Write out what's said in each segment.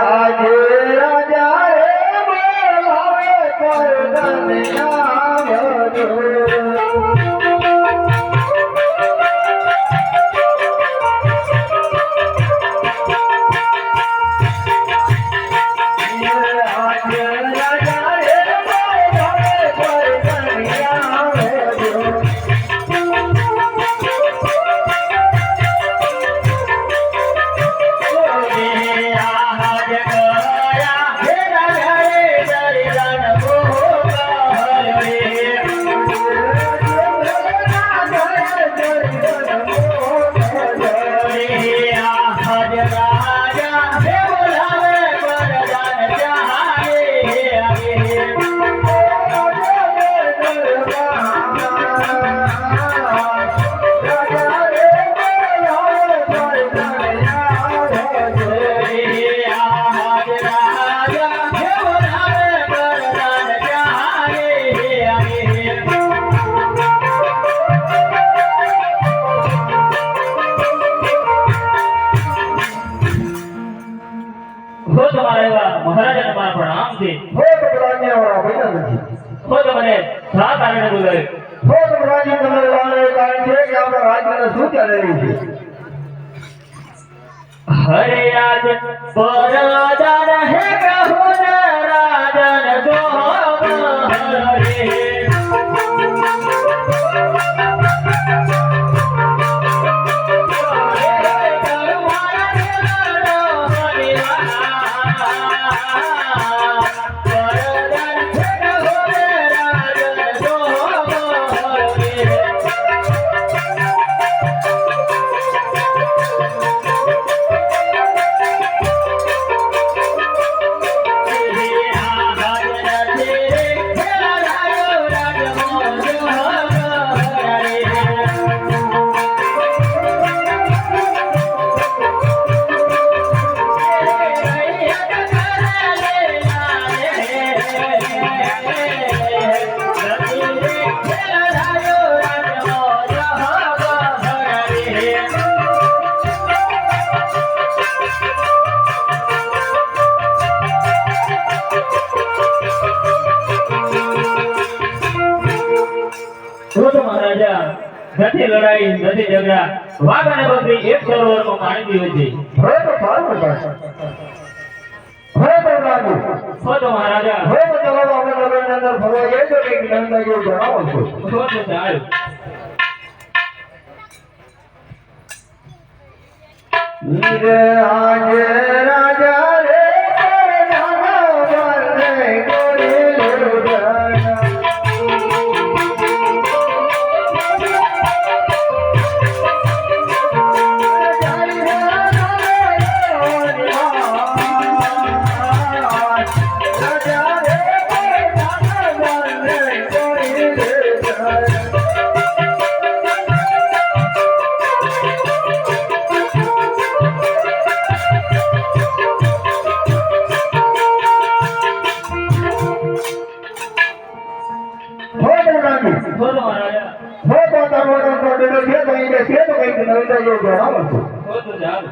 આજે રાજા રે બોલાવે પરદાને આવ્યો મહારાજા તમારા પ્રણામ છે હો તો રાજ્ય વાળા બન્યા નથી તો મને શા કારણે બોલાવે હો તો રાજ્ય તમારે વાળા કારણ છે કે આપણા રાજ્યને શું ચાલી રહ્યું છે હરે આજ પરદાન હે કહો રાજન જો હરે મહારાજા નથી લડાઈ નથી ઝઘડા વાઘ અને બકરી એક સરોવરમાં પાણી પીવે છે હવે તો સારું બતાવે હવે તો લાગુ તો મહારાજા હવે તો ચલો આપણે નગરની અંદર ફરવા જઈએ તો કંઈક જ્ઞાનના જેવું જણાવો છો તો ચાલ આજે રાજા રે નાખી બોલો મહારાજા હો પોતા મોટો તો ડેડો છે તો એને છે તો કઈ નવીતા જેવું જણાવો છું બોલો જાવ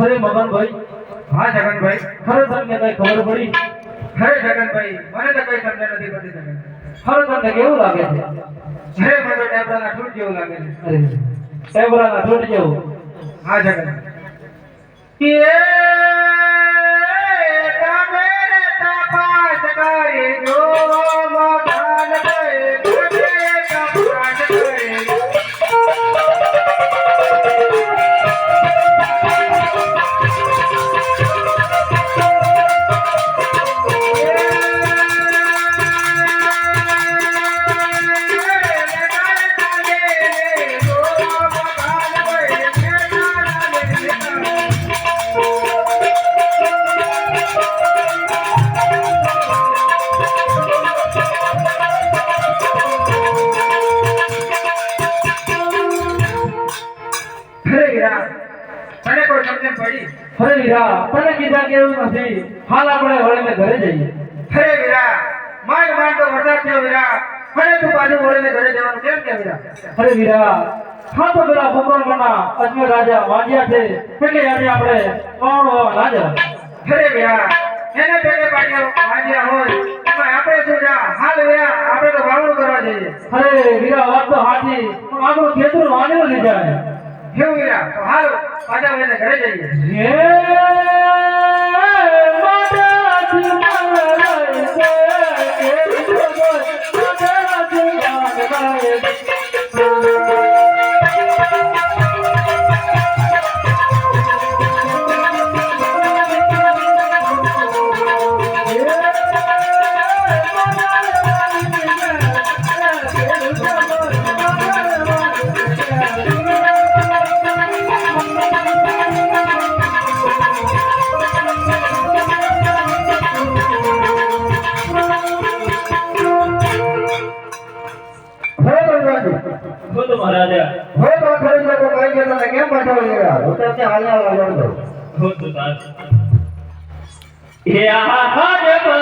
અરે મગનભાઈ હા જગનભાઈ ખરો તમને કઈ ખબર પડી અરે જગનભાઈ મને તો કઈ સમજ નથી પડતી જગન ખરો તમને કેવું લાગે છે અરે મને તો ટેબલાના ઠૂંઠ જેવું લાગે છે અરે ટેબલાના ઠૂંઠ જેવું હા જગન એ તમે તપાસ કરી જો મગન ભાઈ તમે તપાસ કરી તને કોઈ સમજણ પડી અરે વીરા તને કીધા કેવું નથી હાલ આપણે વળીને ઘરે જઈએ અરે વીરા માંડ માંડ તો વરસાદ થયો વીરા મને તું પાછું વળીને ઘરે જવાનું કેમ કે વીરા અરે વીરા હા તો પેલા ભગવાનના અજમેર રાજા વાંજ્યા છે એટલે આજે આપણે કોણ રાજા અરે વીરા એને પેલે પાડ્યો વાંજ્યા હોય એમાં આપણે શું જા હાલ વીરા આપણે તો વાવણું કરવા જઈએ અરે વીરા વાત તો હાચી પણ આપણું ખેતર વાંધો નહીં જાય કેવું વીરા તો હાલ પાછા વળીને ઘરે જઈએ હો તો ખરી લોકો કહી ગયા તને કેમ પાછળ ગયા હું તો ત્યાં હાલ્યા લાગો હો તો તાર હે આ હાજ પર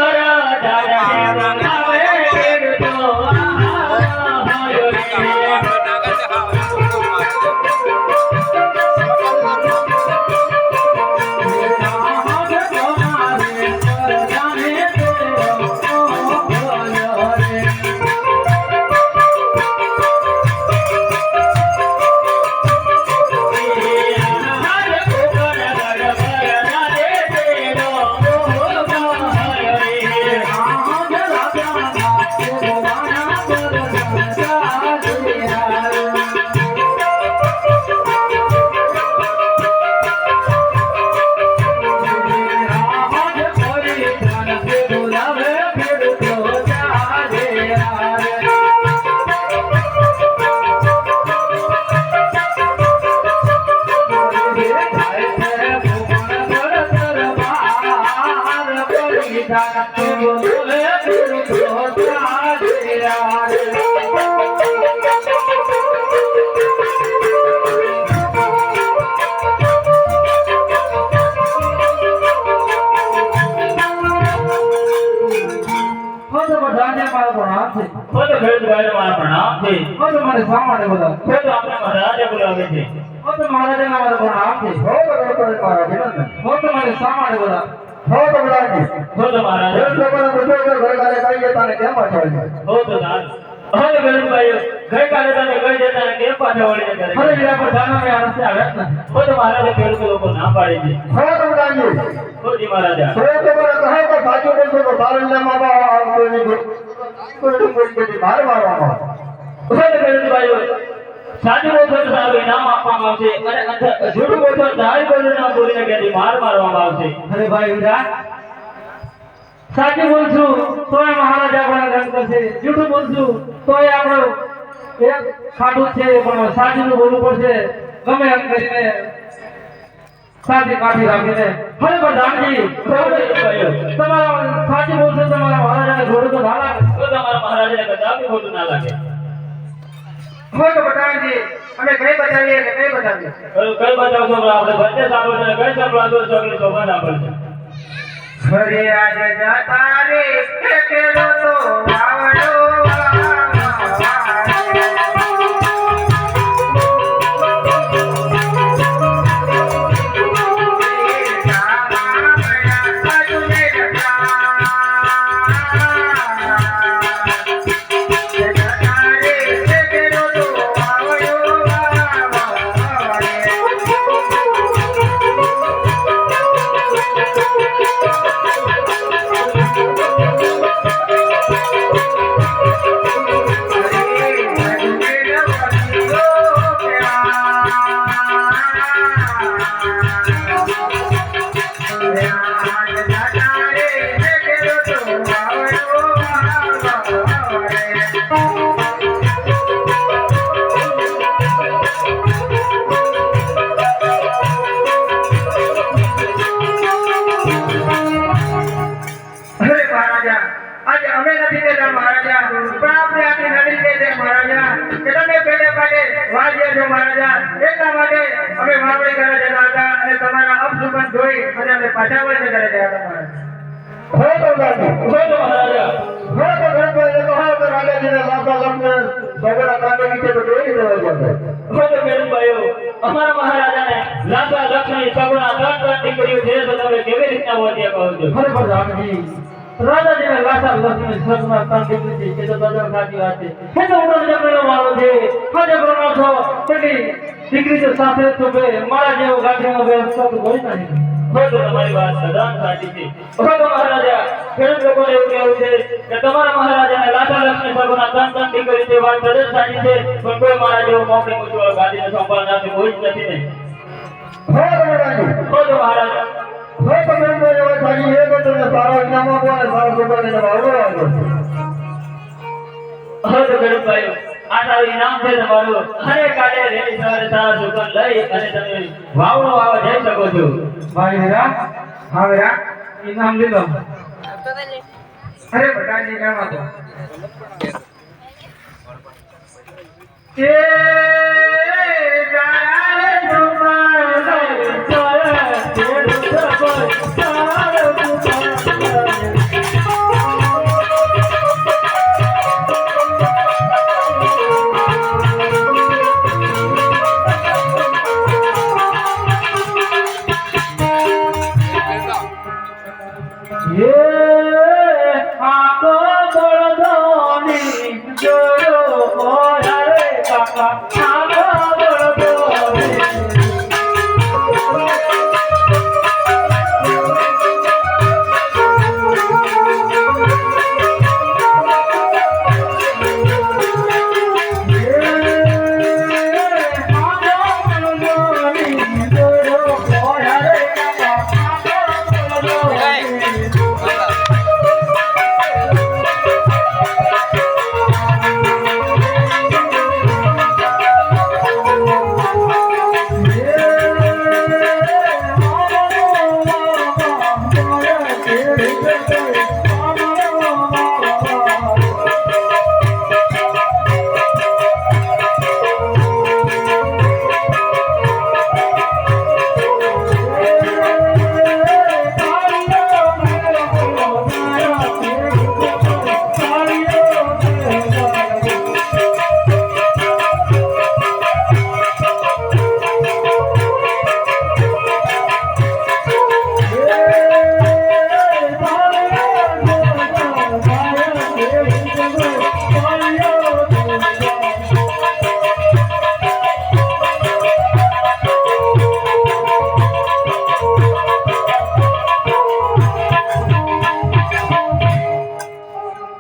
દાદા બનાવે તો મને સામાને બધા તો આપણે મહારાજે બોલાવે છે હો તો મહારાજના મારા પ્રણામ છે હો તો મહારાજ હો તો મને સામાને બધા હો તો મહારાજ હો તો મહારાજ એ લોકોને બધો ઘર કાલે કહીએ તને કેમ પાછળ હો તો દાદ હો તો ગણભાઈ ગઈકાલે તને કહી દેતા કેમ પાછા વળી કરે અરે વીરા પર જાના મે આ રસ્તે આવ્યા જ ને હો તો મહારાજે ખેડૂત લોકો ના પાડે છે હો તો મહારાજ હો જી મહારાજા તો મને કહે કે સાચું બોલશો તો સારું નામ આવતો નહીં કોઈ બહાર મારવામાં હો તો ગણભાઈ સાચું બોલશો તો સારું ઇનામ આપવામાં આવશે અને જૂઠું બોલશો તો ધારી બોલીને બોલીને ક્યાંથી માર મારવામાં આવશે અરે ભાઈ વીરા સાચું બોલશું તોય મહારાજા પણ રંગ કરશે જૂઠું બોલશું તોય આપણો એક ખાટું છે પણ સાચું બોલવું પડશે ગમે એમ કરીને સાચી કાઠી રાખીને હવે પ્રધાનજી તમારા સાચું બોલશો તમારા મહારાજાને ઘોડું તો ના લાગે તો તમારા મહારાજાને કદાપી ખોટું ના લાગે હોય તો પ્રધાનજી અમે કઈ બતાવીએ કે કઈ બતાવીએ કઈ બતાવશો આપણે બંને સાંભળશે ને કઈ સંભળાતો સગળી શોભા સાંભળશે ઘરે આજે જતા રે કેલો તો વાવડો અમારા મહારાજાને લાખા લક્ષ્મી સગુણા ત્રણ દીકરીઓ છે તો તમે કેવી રીતના વધ્યા કહો છો ખરે પ્રધાનજી રાજાજીને લાખા લક્ષ્મી સગુણા ત્રણ દીકરી છે તો તદ્દન સાચી વાત છે તો ઉડો જમણો મારો છે આજે પ્રણામ છો પેલી દીકરી તો સાથે તો બે મારા જેવો ગાંઠીનો બે તો કોઈ નહીં તો તમારી વાત સદાન સાચી છે તો મહારાજા ખેડૂત લોકોને એવું કહેવું છે કે તમારા મહારાજાને લાખા લક્ષ્મી સગુણા ત્રણ દીકરી છે વાત સદાન સાચી છે પણ કોઈ મારા જેવો મોકળી મૂછવાળો ગાદીને સંભાળનાર કોઈ જ નથી નહીં તો મહારાજા આ તારું ઇનામ છે તમારું હરે કાલે રેલી સવારે સારા સુગંધ લઈ અને તમે વાવણો વાવવા જઈ શકો છો ભાઈ વીરા હા વીરા ઇનામ લીધો અરે બટાજી કામ હતો એ ગાય જમાને જય ખેડૂત ચાર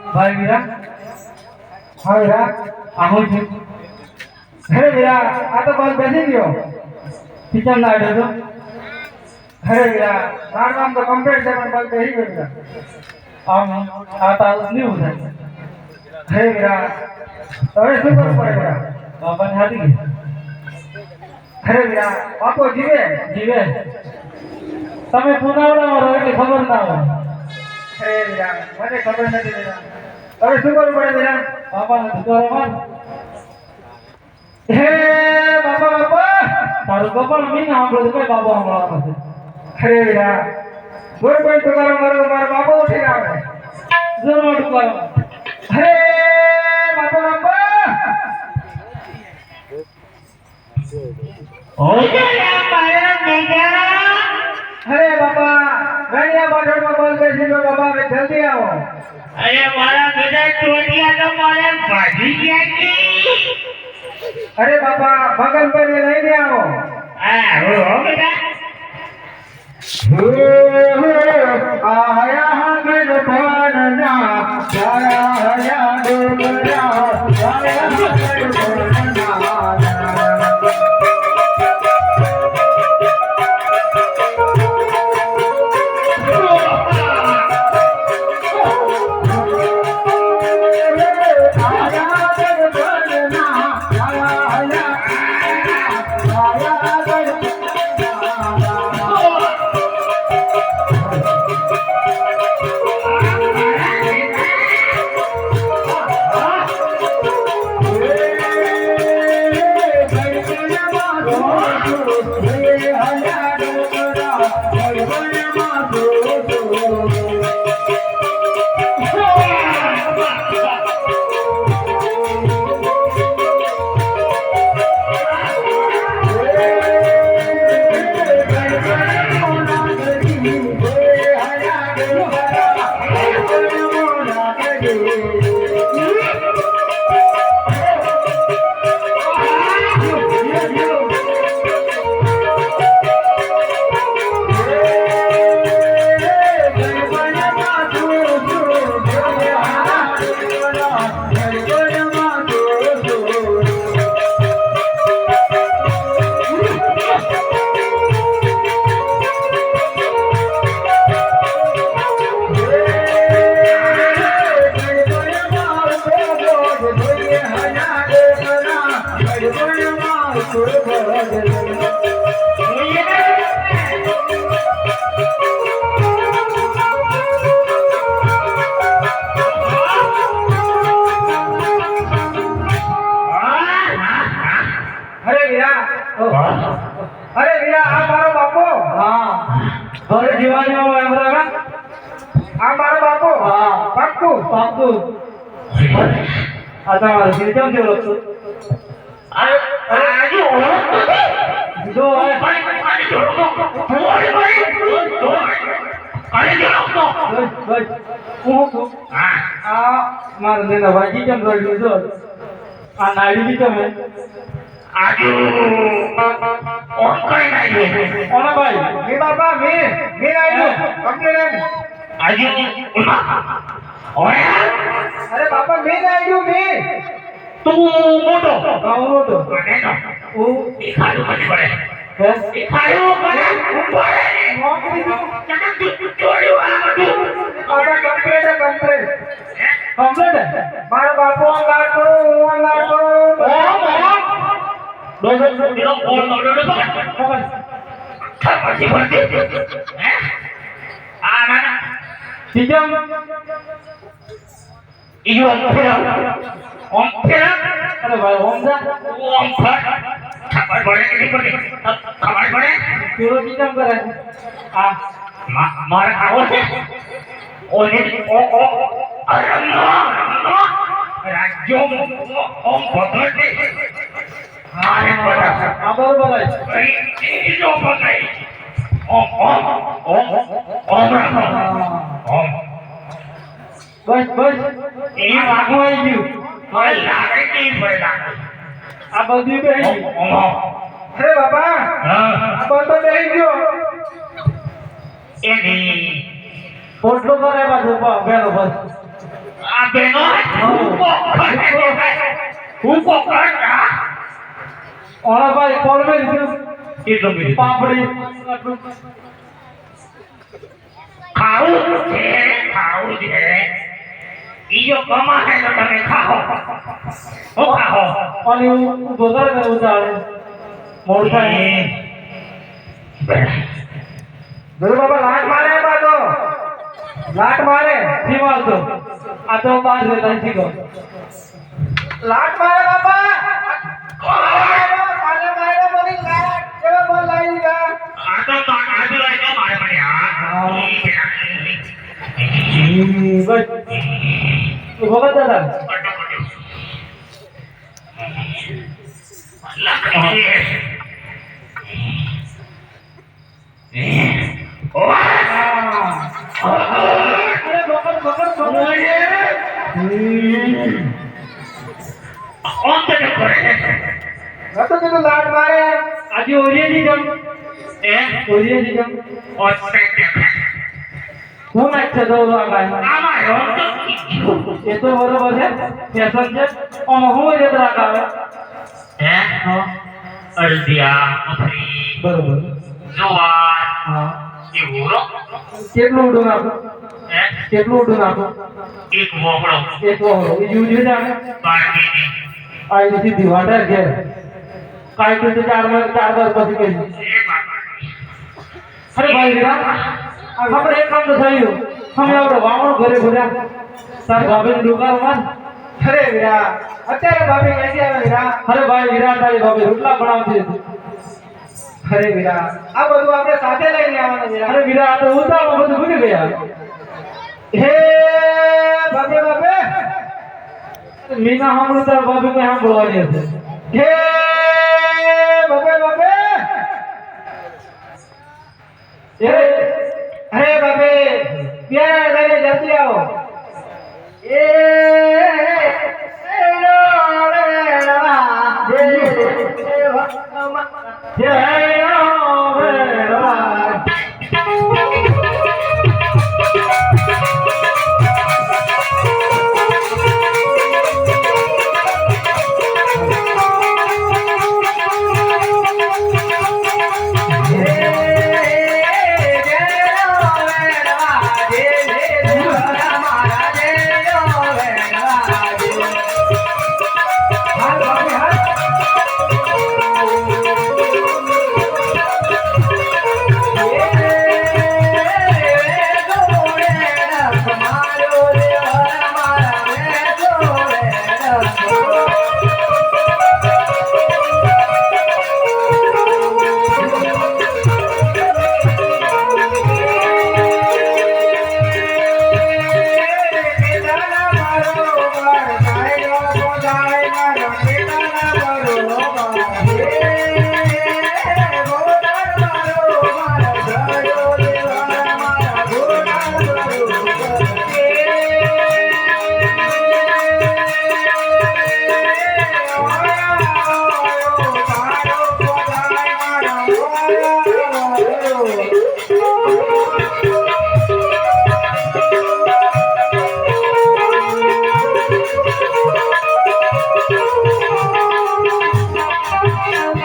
ભાઈ વીરા હા વીરા આવું છું અરે વીરા આ તો બસ બેસી ગયો કિચન ના આવ્યો તો અરે વીરા મારું નામ તો કમ્પ્લીટ છે પણ બસ બેસી ગયો વીરા આમ આ તો નહીં થાય અરે વીરા હવે શું કરવું પડે વીરા બાપાને હાથી ગઈ અરે વીરા બાપો જીવે જીવે તમે પુનાવડામાં રહો એટલે ખબર ના હોય અરે વીરા મને ખબર નથી વીરા હવે શું કરવું પડે વીરા બાપાને ધુકારો માર હે બાપા બાપા તારું કપાળ મીન સાંભળો કઈ બાપા સાંભળવાનો છે અરે વીરા કોઈ કોઈ ધુકારો મારો મારો બાપો ઉઠી આવે જોરમાં ધુકારો હે બાપા બાપા ઓય મારા બેટા અરે બાપા રણિયા બાજોડમાં બોલ બેસી ગયો બાપા હવે જલ્દી આવો અરે મારા બેટા ચોટિયા તો મારે ભાગી ગયા છે અરે બાપા બગલ પર લઈને આવો હા હો બેટા આયા હગર પાનના આયા ડોબરા આયા હગર વીરા હા અરે વીરા આ મારો બાપો ઘરે જીવાની એમ રહે આ મારો બાપો હા પાક્કું પાકું આ તમારે કેમ કેવો લખતો આજુ જો હવે બસ હું આ મારા બેના ભાજી કેમ કર્યું જો આ નાડી બી તમે ઓના ભાઈ મે બાપા મે આવ્યો કમ્પ્લીટ અરે બાપા મે આવ્યો મે તું મોટો કાઉનો તો ઓ હે નોકરી કમ્પ્લીટ મારા બાપુ અંગાર કરો હું અંગાર કરો સીજમ અરે ભાઈ ઓમ જા કેવો સીજમ કરે આ આ બરોબર બસ બસ એ આગું આવી ગયું આ બધું બેસી ગયું અરે બાપા આ બધો બેહી ગયો પોટલો કરે પાછો બેનો બસ ઓલા ભાઈ કોલ મેં લીધું પાપડી ખાવું છે ઈજો કમાશે તો તમે ખાઓ હું ખાઓ અને ઉભો કરે ને ઉતારે મોડ થાય ગુરુ બાબા લાટ મારે એમાં તો લાટ મારે થી મારતો આ તો બાર રહેતા શીખો લાટ મારે બાબા કાલે મારે મને લાટ કેવો બોલ લાવી દીધા આ તો આજુ લાગે મારે બસ ઉભો કર દાદા અરે બકર નતો કીધું લાટ મારે આજે ઓરિયન્ટી જમ ઓરિયન્ટી જમ હું મેચ છે તો આ ગાય એ તો બરોબર છે ફેશન છે આમાં હું યાદ રાખાવે હા બરોબર હા કેટલું ઉડું નાખો કેટલું ઉડું નાખો એક વહોળો એ યુજ જાણે આ એથી દિવાડા ઘેર કાઈ તો ચાર વાર પછી કહી અરે ભાઈ વિરાટ આપણે એક કામ તો થયું અમે આપણે વાવણ ઘરે ભર્યા તાર ભાભીની દુકાનમાં અરે વીરા અત્યારે ભાભી ક્યાંથી આવે વીરા અરે ભાઈ વિરાટ તારી ભાભી રોટલા બનાવતી હતી અરે વીરા આ બધું આપણે સાથે લઈને આવવાનું વીરા અરે વિરાટ આ તો ઉતાવળ બધું ભૂલી ગયા હે બાપે બાપે મીના સાંભળું તાર ભાભી કઈ સાંભળવાની હશે હે બાપે બાપે અરે બાપે પ્યાર લઈને જલ્દી આવો એ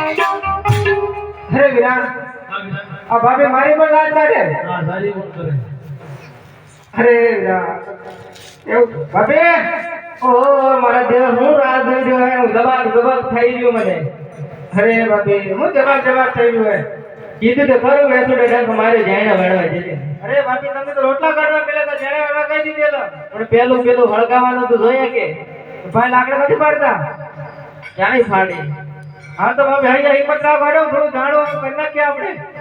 અરે વિરાન આ ભાભી મારી પણ લાજ કાઢે હા સારી વાત કરે અરે વિરાન એવું ભાભી ઓહો મારા દેવ હું રાત થઈ રહ્યો હે હું દબાક થઈ ગયું મને અરે ભાભી હું દબાક થઈ ગયું હે કીધું તો ખરું મેં તો ડર મારે જાણે વળવા જશે અરે ભાભી તમે તો રોટલા કાઢવા પેલા તો જાણે વળવા કહી દીધેલા પણ પેલું હળગાવાનું તો જોઈએ કે ભાઈ લાકડા નથી પાડતા ક્યાંય ફાડી હા તો ભાભી અહીંયા હિંમત ના પાડો થોડું જાણવાનું કરી નાખીએ આપણે